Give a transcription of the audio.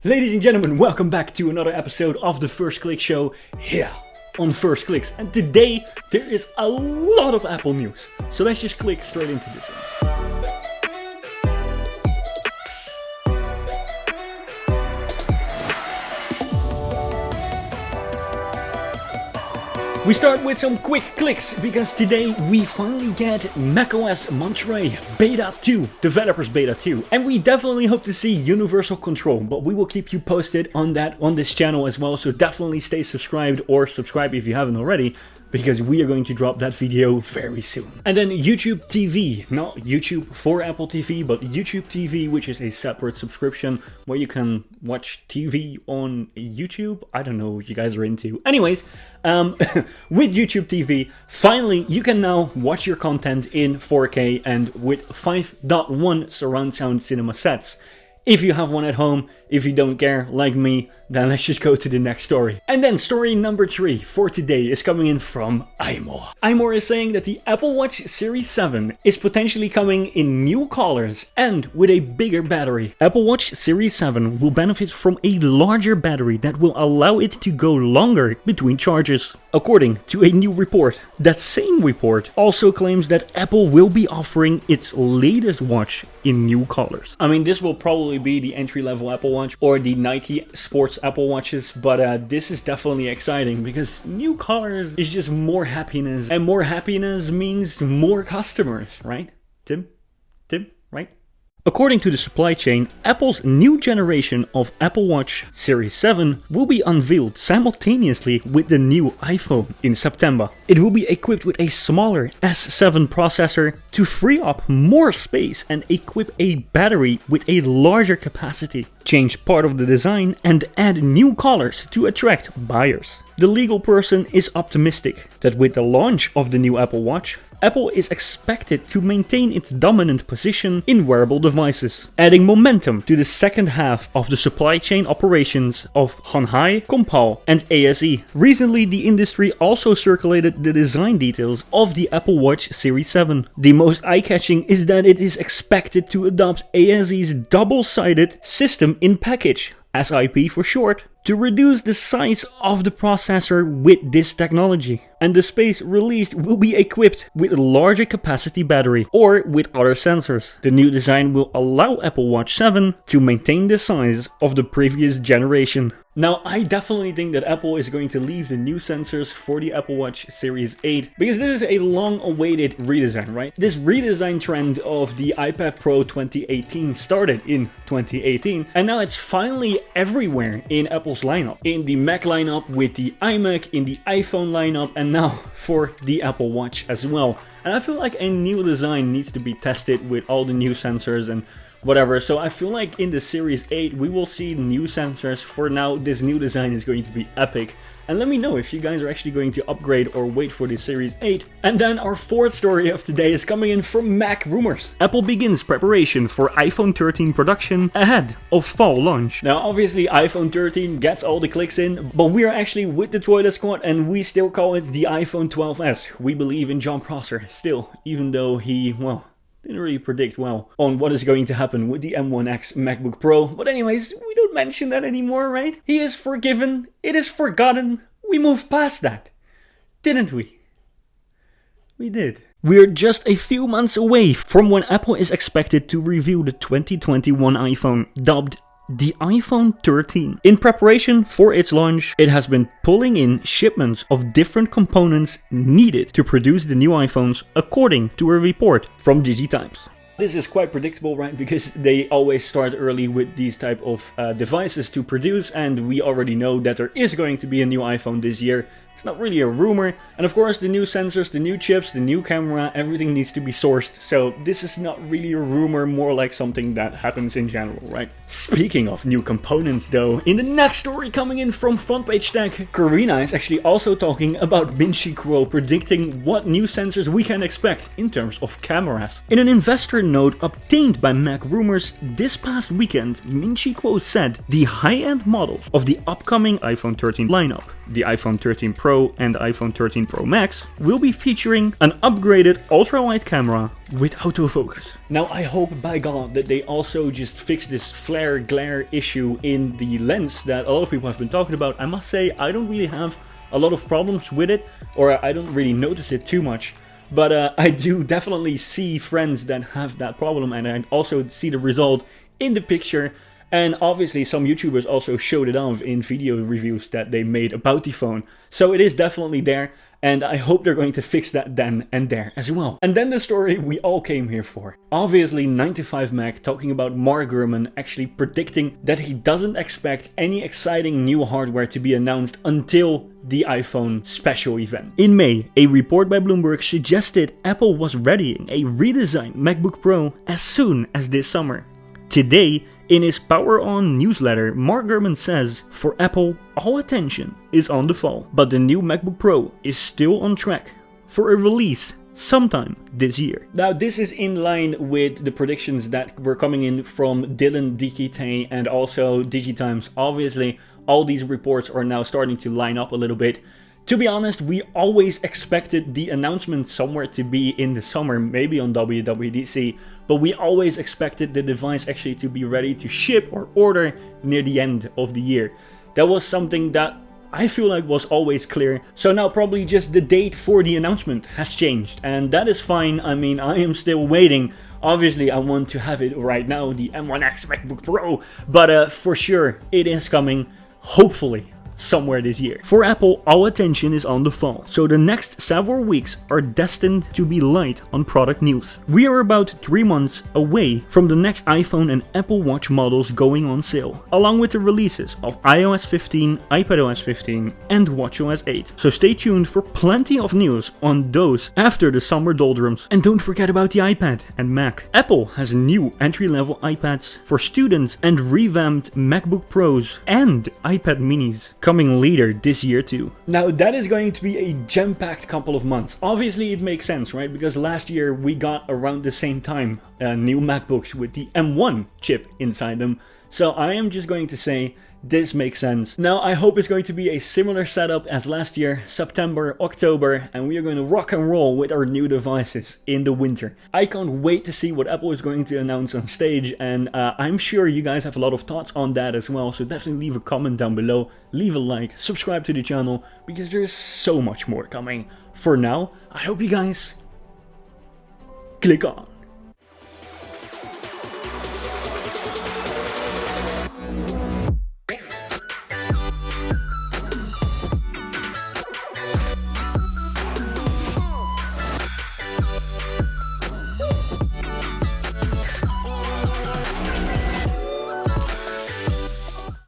Ladies and gentlemen, welcome back to another episode of the First Click Show here on Firstclicks. And today there is a lot of Apple news. So let's just click straight into this one. We start with some quick clicks because today we finally get macOS Monterey Beta 2, Developers Beta 2, and we definitely hope to see universal control, but we will keep you posted on that on this channel as well, so definitely stay subscribed or subscribe if you haven't already, because we are going to drop that video very soon. And then YouTube TV, not YouTube for Apple TV, but YouTube TV, which is a separate subscription where you can watch TV on YouTube. I don't know what you guys are into. Anyways, with YouTube TV, finally you can now watch your content in 4K and with 5.1 surround sound cinema sets. If you have one at home, if you don't care, like me, then let's just go to the next story. And then story number 3 for today is coming in from iMore. iMore is saying that the Apple Watch Series 7 is potentially coming in new colors and with a bigger battery. Apple Watch Series 7 will benefit from a larger battery that will allow it to go longer between charges. According to a new report, that same report also claims that Apple will be offering its latest watch in new colors. I mean, this will probably be the entry-level Apple Watch or the Nike Sports Apple Watches, but this is definitely exciting because new colors is just more happiness, and more happiness means more customers, right? Tim, right? According to the supply chain, Apple's new generation of Apple Watch Series 7 will be unveiled simultaneously with the new iPhone in September. It will be equipped with a smaller S7 processor to free up more space and equip a battery with a larger capacity, change part of the design and add new colors to attract buyers. The legal person is optimistic that with the launch of the new Apple Watch, Apple is expected to maintain its dominant position in wearable devices, adding momentum to the second half of the supply chain operations of Honhai, Compal and ASE. Recently, the industry also circulated the design details of the Apple Watch Series 7. The most eye-catching is that it is expected to adopt ASE's double-sided system in package, SIP for short, to reduce the size of the processor with this technology. And the space released will be equipped with a larger capacity battery or with other sensors. The new design will allow Apple Watch 7 to maintain the size of the previous generation. Now, I definitely think that Apple is going to leave the new sensors for the Apple Watch Series 8 because this is a long-awaited redesign, right? This redesign trend of the iPad Pro 2018 started in 2018 and now it's finally everywhere in Apple's lineup. In the Mac lineup with the iMac, in the iPhone lineup, and now for the Apple Watch as well. And I feel like a new design needs to be tested with all the new sensors and whatever, so I feel like in the Series 8 we will see new sensors. For now, this new design is going to be epic. And let me know if you guys are actually going to upgrade or wait for the Series 8. And then our fourth story of today is coming in from Mac Rumors. Apple begins preparation for iPhone 13 production ahead of fall launch. Now obviously iPhone 13 gets all the clicks in, but we are actually with the Toilet Squad and we still call it the iPhone 12s. We believe in John Prosser still, even though he, well, didn't really predict well on what is going to happen with the M1X MacBook Pro. But anyways, we don't mention that anymore, right? He is forgiven. It is forgotten. We moved past that. Didn't we? We did. We're just a few months away from when Apple is expected to reveal the 2021 iPhone, dubbed the iPhone 13. In preparation for its launch, it has been pulling in shipments of different components needed to produce the new iPhones, according to a report from DigiTimes. This is quite predictable, right? Because they always start early with these type of devices to produce, and we already know that there is going to be a new iPhone this year. It's not really a rumor. And of course, the new sensors, the new chips, the new camera, everything needs to be sourced. So this is not really a rumor, more like something that happens in general, right? Speaking of new components though, in the next story coming in from Front Page Tech, Karina is actually also talking about Minchi Kuo predicting what new sensors we can expect in terms of cameras. In an investor note obtained by Mac Rumors this past weekend, Minchi Kuo said the high-end models of the upcoming iPhone 13 lineup, the iPhone 13 Pro and iPhone 13 Pro Max will be featuring an upgraded ultra-wide camera with autofocus. Now I hope by God that they also just fix this flare glare issue in the lens that a lot of people have been talking about. I must say I don't really have a lot of problems with it, or I don't really notice it too much. But I do definitely see friends that have that problem, and I also see the result in the picture. And obviously some YouTubers also showed it off in video reviews that they made about the phone. So it is definitely there, and I hope they're going to fix that then and there as well. And then the story we all came here for. Obviously 95Mac talking about Mark Gurman actually predicting that he doesn't expect any exciting new hardware to be announced until the iPhone special event. In May, a report by Bloomberg suggested Apple was readying a redesigned MacBook Pro as soon as this summer. Today, in his Power On newsletter, Mark Gurman says, for Apple, all attention is on the fall, but the new MacBook Pro is still on track for a release sometime this year. Now, this is in line with the predictions that were coming in from Dylan Dikite and also DigiTimes. Obviously, all these reports are now starting to line up a little bit. To be honest, we always expected the announcement somewhere to be in the summer, maybe on WWDC, but we always expected the device actually to be ready to ship or order near the end of the year. That was something that I feel like was always clear. So now probably just the date for the announcement has changed, and that is fine. I mean, I am still waiting. Obviously, I want to have it right now, the M1X MacBook Pro, but for sure it is coming, hopefully somewhere this year. For Apple, all attention is on the fall, so the next several weeks are destined to be light on product news. We are about 3 months away from the next iPhone and Apple Watch models going on sale, along with the releases of iOS 15, iPadOS 15 and watchOS 8. So stay tuned for plenty of news on those after the summer doldrums. And don't forget about the iPad and Mac. Apple has new entry-level iPads for students and revamped MacBook Pros and iPad minis coming later this year too. Now that is going to be a jam-packed couple of months. Obviously it makes sense, right? Because last year we got around the same time new MacBooks with the M1 chip inside them. So I am just going to say this makes sense. Now I hope it's going to be a similar setup as last year, September, October, and we are going to rock and roll with our new devices in the winter. I can't wait to see what Apple is going to announce on stage, and I'm sure you guys have a lot of thoughts on that as well, so definitely leave a comment down below, leave a like, subscribe to the channel, because there's so much more coming. For now, I hope you guys click on.